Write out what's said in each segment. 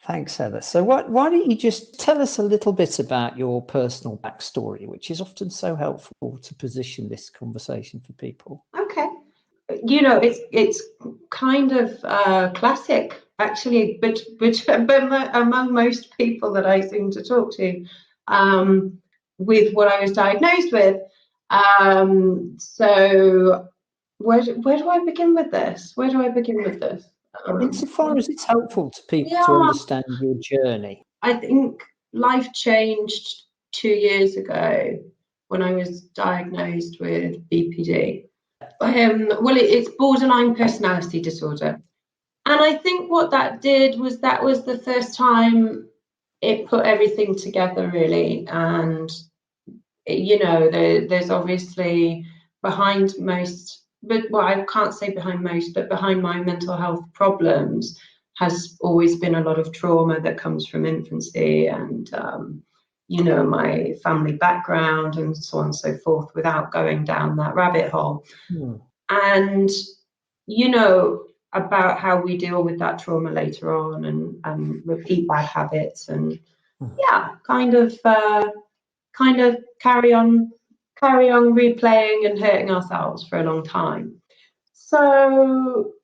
Thanks, Heather. So why don't you just tell us a little bit about your personal backstory, which is often so helpful to position this conversation for people. Okay. You know, it's kind of classic, actually, but among most people that I seem to talk to, with what I was diagnosed with. So where do I begin with this? Insofar as it's helpful to people to understand your journey. I think life changed 2 years ago when I was diagnosed with BPD. It's borderline personality disorder. And I think what that did was that was the first time it put everything together, really. And, you know, there's obviously behind most, I can't say behind most, but behind my mental health problems has always been a lot of trauma that comes from infancy and, you know, my family background and so on and so forth, without going down that rabbit hole. And, you know, about how we deal with that trauma later on and repeat bad habits and kind of carry on replaying and hurting ourselves for a long time. So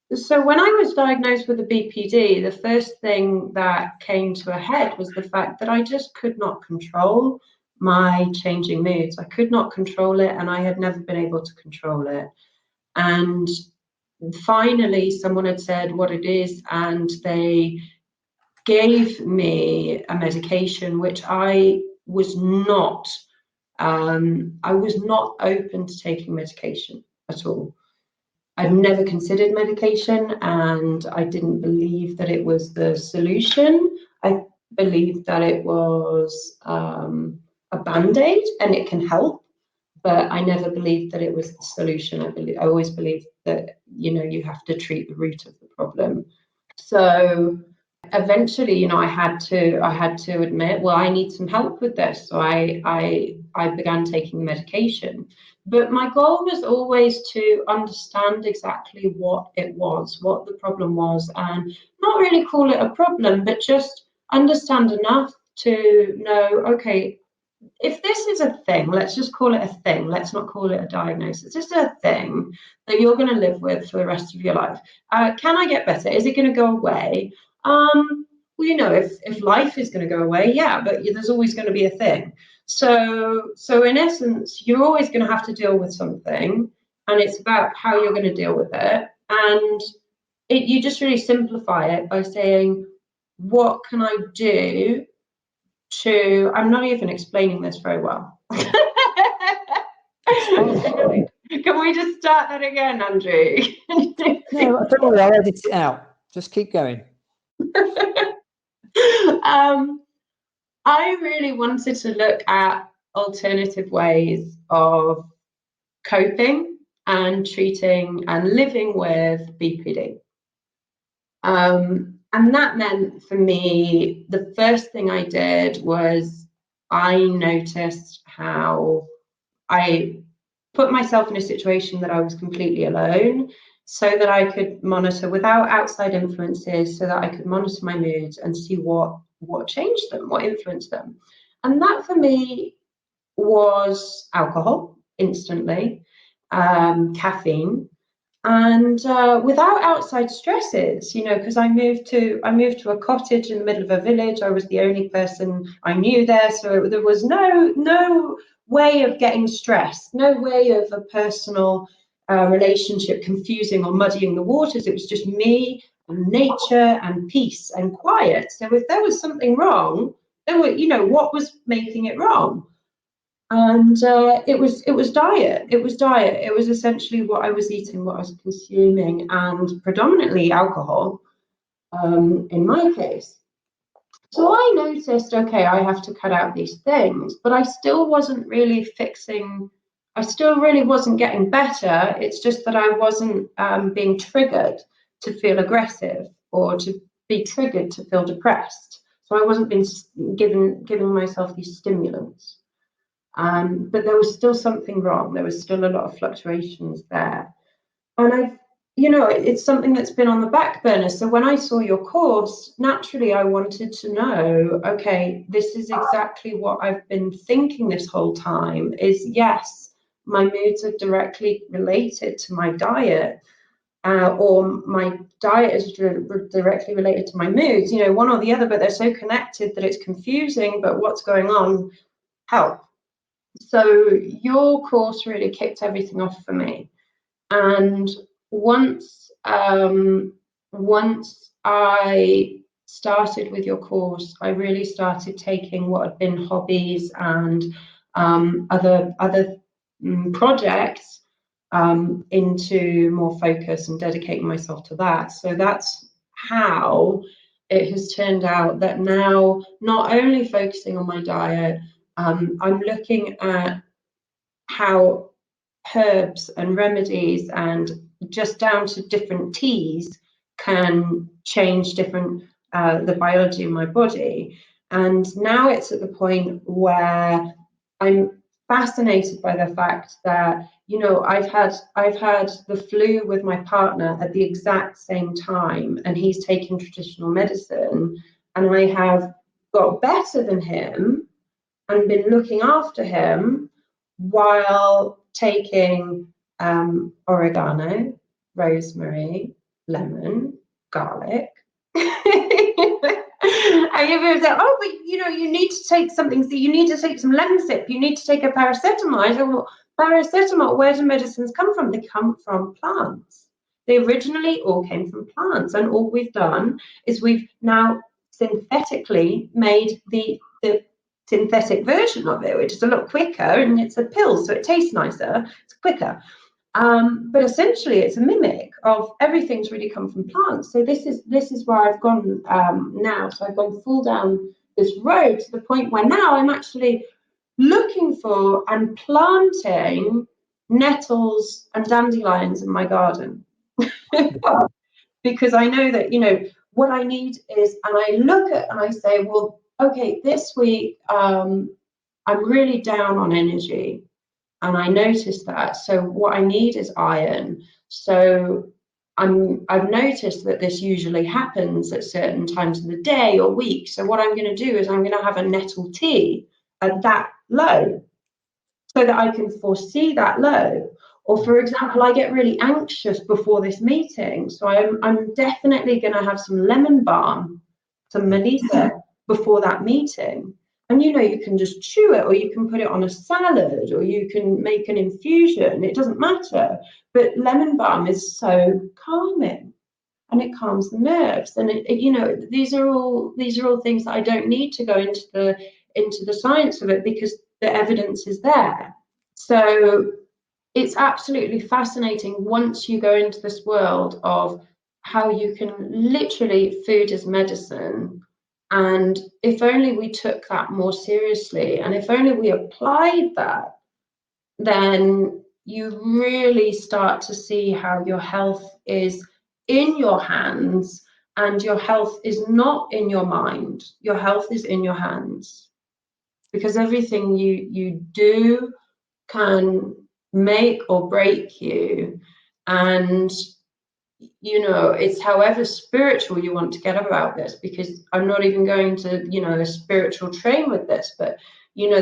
when I was diagnosed with the BPD, the first thing that came to a head was the fact that I just could not control my changing moods. I could not control it, and I had never been able to control it. And finally, someone had said what it is, and they gave me a medication which I was not open to taking medication at all. I've never considered medication, and I didn't believe that it was the solution. I believed that it was a band-aid and it can help, but I never believed that it was the solution. I always believed that, you know, you have to treat the root of the problem. So eventually, you know, I had to admit, well, I need some help with this. So I began taking medication. But my goal was always to understand exactly what it was, what the problem was, and not really call it a problem, but just understand enough to know, okay, if this is a thing, let's just call it a thing. Let's not call it a diagnosis. This is a thing that you're going to live with for the rest of your life. Can I get better? Is it going to go away? Well, you know, if life is going to go away, yeah, but there's always going to be a thing. So in essence, you're always going to have to deal with something, and it's about how you're going to deal with it. And you just really simplify it by saying, what can I do to, I'm not even explaining this very well. Can we just start that again, Andrew? No, don't worry, I'll edit it out. Just keep going. I really wanted to look at alternative ways of coping and treating and living with BPD. And that meant for me, the first thing I did was I noticed how I put myself in a situation that I was completely alone, so that I could monitor without outside influences, so that I could monitor my moods and see what changed them, what influenced them. And that for me was alcohol instantly, caffeine, and without outside stresses, you know, because I moved to a cottage in the middle of a village. I was the only person I knew there, so there was no way of getting stressed, no way of a personal relationship confusing or muddying the waters. It was just me and nature and peace and quiet. So if there was something wrong, there were, you know, what was making it wrong? And it was diet. It was essentially what I was eating, what I was consuming, and predominantly alcohol, in my case. So I noticed, okay, I have to cut out these things, but I still wasn't really fixing. I still really wasn't getting better. It's just that I wasn't being triggered to feel aggressive or to be triggered to feel depressed. So I wasn't being giving myself these stimulants. But there was still something wrong. There was still a lot of fluctuations there. And you know, it's something that's been on the back burner. So when I saw your course, naturally I wanted to know, okay, this is exactly what I've been thinking this whole time, is yes, my moods are directly related to my diet, or my diet is directly related to my moods, you know, one or the other, but they're so connected that it's confusing, but what's going on? Help. So your course really kicked everything off for me. And once once I started with your course, I really started taking what had been hobbies and other projects into more focus and dedicating myself to that. So that's how it has turned out that now, not only focusing on my diet, I'm looking at how herbs and remedies and just down to different teas can change different the biology of my body. And now it's at the point where I'm fascinated by the fact that, you know, I've had the flu with my partner at the exact same time, and he's taking traditional medicine, and I have got better than him and been looking after him while taking oregano, rosemary, lemon, garlic. And you say, oh, but you know, you need to take something. So you need to take some Lemsip. You need to take a paracetamol. I said, well, paracetamol, where do medicines come from? They come from plants. They originally all came from plants, and all we've done is we've now synthetically made the synthetic version of it, which is a lot quicker, and it's a pill, so it tastes nicer, it's quicker. But essentially, it's a mimic of everything's really come from plants. So this is where I've gone now. So I've gone full down this road to the point where now I'm actually looking for and planting nettles and dandelions in my garden. Because I know that, you know, what I need is, and I look at and I say, well, okay, this week I'm really down on energy. And I noticed that. So what I need is iron. So I've noticed that this usually happens at certain times of the day or week. So what I'm going to do is I'm going to have a nettle tea at that low, so that I can foresee that low. Or for example, I get really anxious before this meeting. So I'm definitely going to have some lemon balm, some melissa before that meeting. And you know, you can just chew it, or you can put it on a salad, or you can make an infusion. It doesn't matter. But lemon balm is so calming, and it calms the nerves. And you know, these are all things that I don't need to go into the science of it, because the evidence is there. So it's absolutely fascinating once you go into this world of how you can literally, food is medicine. And if only we took that more seriously, and if only we applied that, then you really start to see how your health is in your hands, and your health is not in your mind. Your health is in your hands, because everything you do can make or break you. And you know, it's however spiritual you want to get about this, because I'm not even going to, you know, a spiritual train with this, but you know,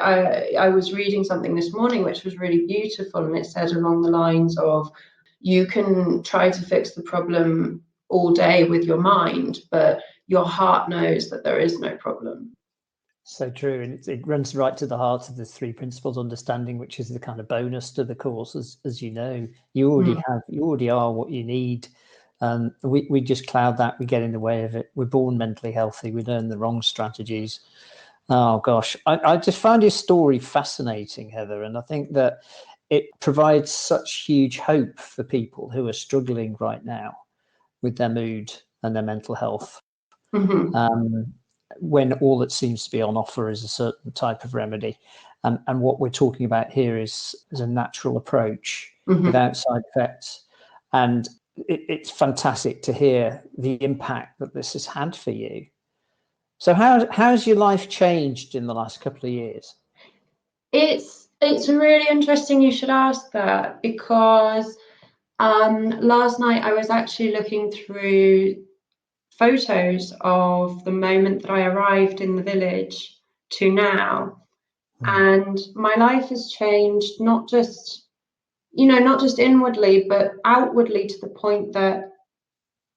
I was reading something this morning which was really beautiful, and it said along the lines of, you can try to fix the problem all day with your mind, but your heart knows that there is no problem. So true, and it runs right to the heart of the three principles understanding, which is the kind of bonus to the course. As you know, you already are what you need. We just cloud that. We get in the way of it. We're born mentally healthy. We learn the wrong strategies. Oh gosh, I just found your story fascinating, Heather, and I think that it provides such huge hope for people who are struggling right now with their mood and their mental health. Mm-hmm. When all that seems to be on offer is a certain type of remedy. And what we're talking about here is a natural approach, mm-hmm, without side effects. And it's fantastic to hear the impact that this has had for you. So how's your life changed in the last couple of years? It's really interesting you should ask that, because Last night I was actually looking through photos of the moment that I arrived in the village to now, and my life has changed, not just inwardly, but outwardly, to the point that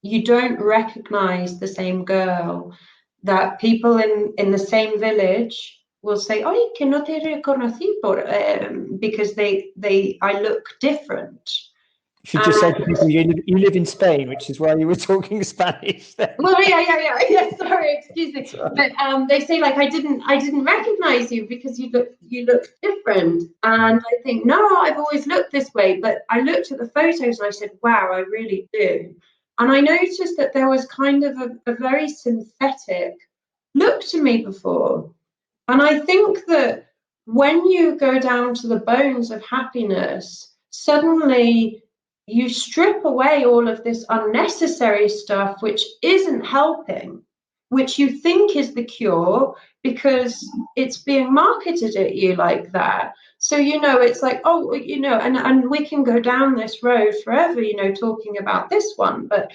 you don't recognize the same girl, that people in the same village will say, "Ay, que no te reconocí because I look different." You should just say to people, you live in Spain, which is why you were talking Spanish then. Well, yeah. Sorry, excuse me. Right. But they say, like, I didn't recognize you because you look different. And I think, no, I've always looked this way. But I looked at the photos and I said, wow, I really do. And I noticed that there was kind of a very synthetic look to me before. And I think that when you go down to the bones of happiness, suddenly you strip away all of this unnecessary stuff which isn't helping, which you think is the cure because it's being marketed at you like that. So, it's like, oh, and we can go down this road forever, talking about this one. But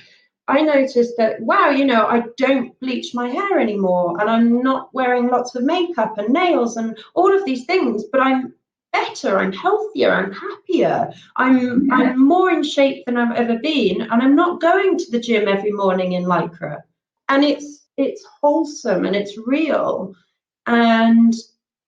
I noticed that, wow, I don't bleach my hair anymore, and I'm not wearing lots of makeup and nails and all of these things, but I'm better, I'm healthier, I'm happier, I'm more in shape than I've ever been, and I'm not going to the gym every morning in Lycra. And it's wholesome and it's real, and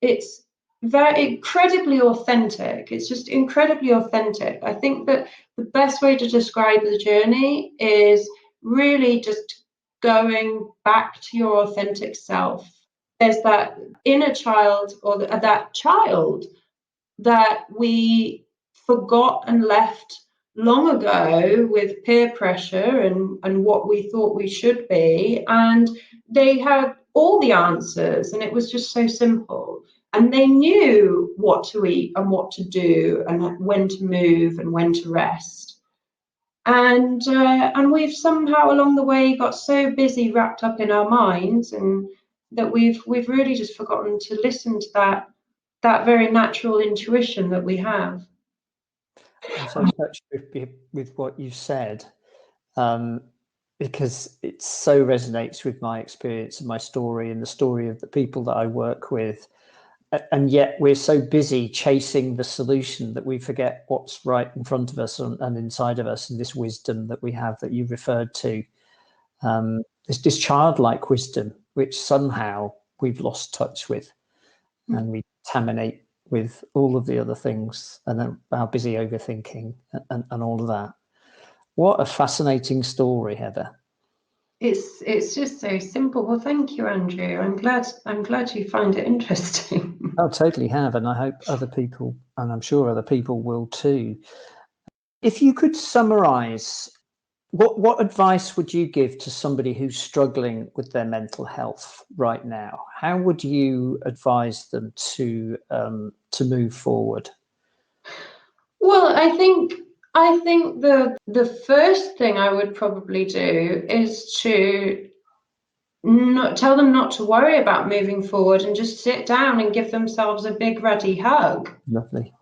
it's very incredibly authentic. It's just incredibly authentic. I think that the best way to describe the journey is really just going back to your authentic self. There's that inner child, or that child that we forgot and left long ago with peer pressure and what we thought we should be. And they had all the answers, and it was just so simple. And they knew what to eat and what to do and when to move and when to rest. And we've somehow along the way got so busy, wrapped up in our minds, and that we've really just forgotten to listen to that very natural intuition that we have. I'm so touched with what you said, because it so resonates with my experience and my story and the story of the people that I work with. And yet we're so busy chasing the solution that we forget what's right in front of us and inside of us, and this wisdom that we have that you referred to. This childlike wisdom, which somehow we've lost touch with, and we contaminate with all of the other things and our busy overthinking and all of that. What a fascinating story, Heather. It's just so simple. Well, thank you, Andrew. I'm glad you find it interesting. I totally have, and I hope other people, and I'm sure other people will too. If you could summarize, what advice would you give to somebody who's struggling with their mental health right now? How would you advise them to move forward? Well, I think the first thing I would probably do is to not tell them not to worry about moving forward, and just sit down and give themselves a big ruddy hug. Lovely.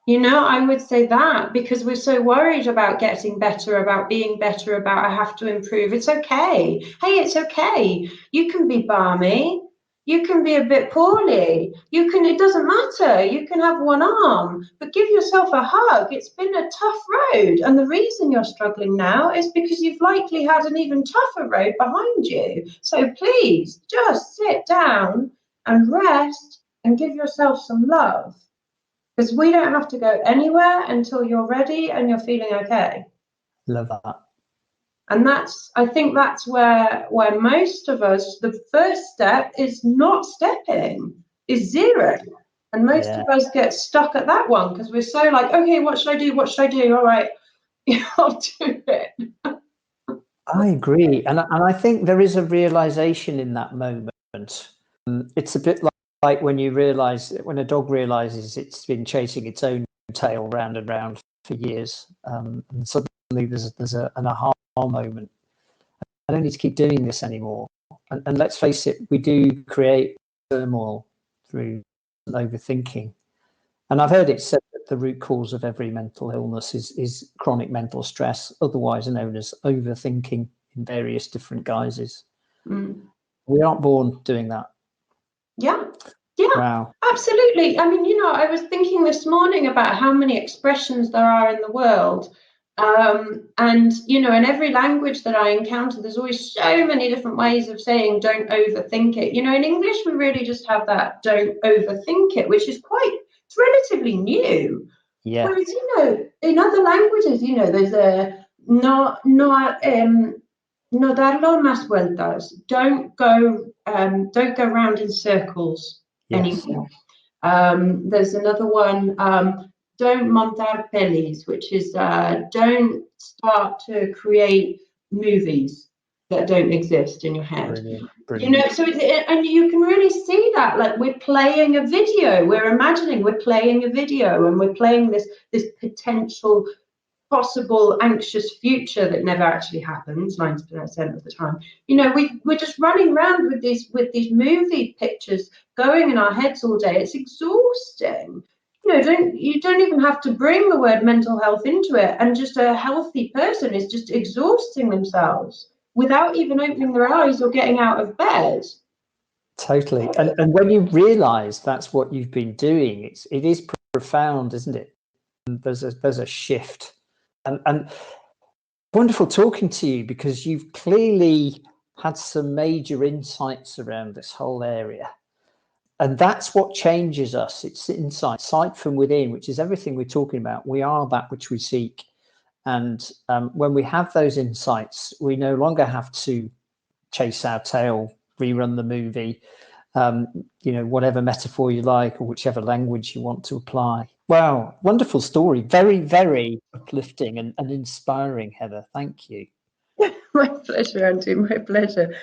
I would say that, because we're so worried about getting better, about being better, about I have to improve. It's okay. Hey, it's okay. You can be balmy. You can be a bit poorly. It doesn't matter. You can have one arm, but give yourself a hug. It's been a tough road. And the reason you're struggling now is because you've likely had an even tougher road behind you. So please just sit down and rest and give yourself some love. Because we don't have to go anywhere until you're ready and you're feeling okay. Love that. And I think that's where most of us, the first step is not stepping, is zero. And most of us get stuck at that one because we're so like, okay, what should I do? What should I do? All right, I'll do it. I agree. And I think there is a realization in that moment. It's a bit like when a dog realizes it's been chasing its own tail round and round for years, and suddenly there's an aha moment. I don't need to keep doing this anymore. And let's face it, we do create turmoil through overthinking. And I've heard it said that the root cause of every mental illness is chronic mental stress, otherwise known as overthinking in various different guises. We aren't born doing that. Yeah. Wow. Absolutely. I mean, I was thinking this morning about how many expressions there are in the world. And, in every language that I encounter, there's always so many different ways of saying don't overthink it. In English, we really just have that don't overthink it, which is it's relatively new. Yeah. Whereas, in other languages, there's a no darlo más vueltas. Don't go round in circles anymore. There's another one, don't montar pelis, which is don't start to create movies that don't exist in your head. Brilliant. So and you can really see that, like, we're playing a video, we're imagining we're playing a video, and we're playing this potential possible anxious future that never actually happens 90% of the time. We're just running around with these movie pictures going in our heads all day. It's exhausting. You don't even have to bring the word mental health into it, and just a healthy person is just exhausting themselves without even opening their eyes or getting out of bed. Totally. And when you realize that's what you've been doing, it is profound, isn't it? And there's a shift. And wonderful talking to you, because you've clearly had some major insights around this whole area. And that's what changes us. It's insight, sight from within, which is everything we're talking about. We are that which we seek. And when we have those insights, we no longer have to chase our tail, rerun the movie, whatever metaphor you like, or whichever language you want to apply. Wow, wonderful story. Very, very uplifting and inspiring, Heather. Thank you. My pleasure, Andrew. My pleasure.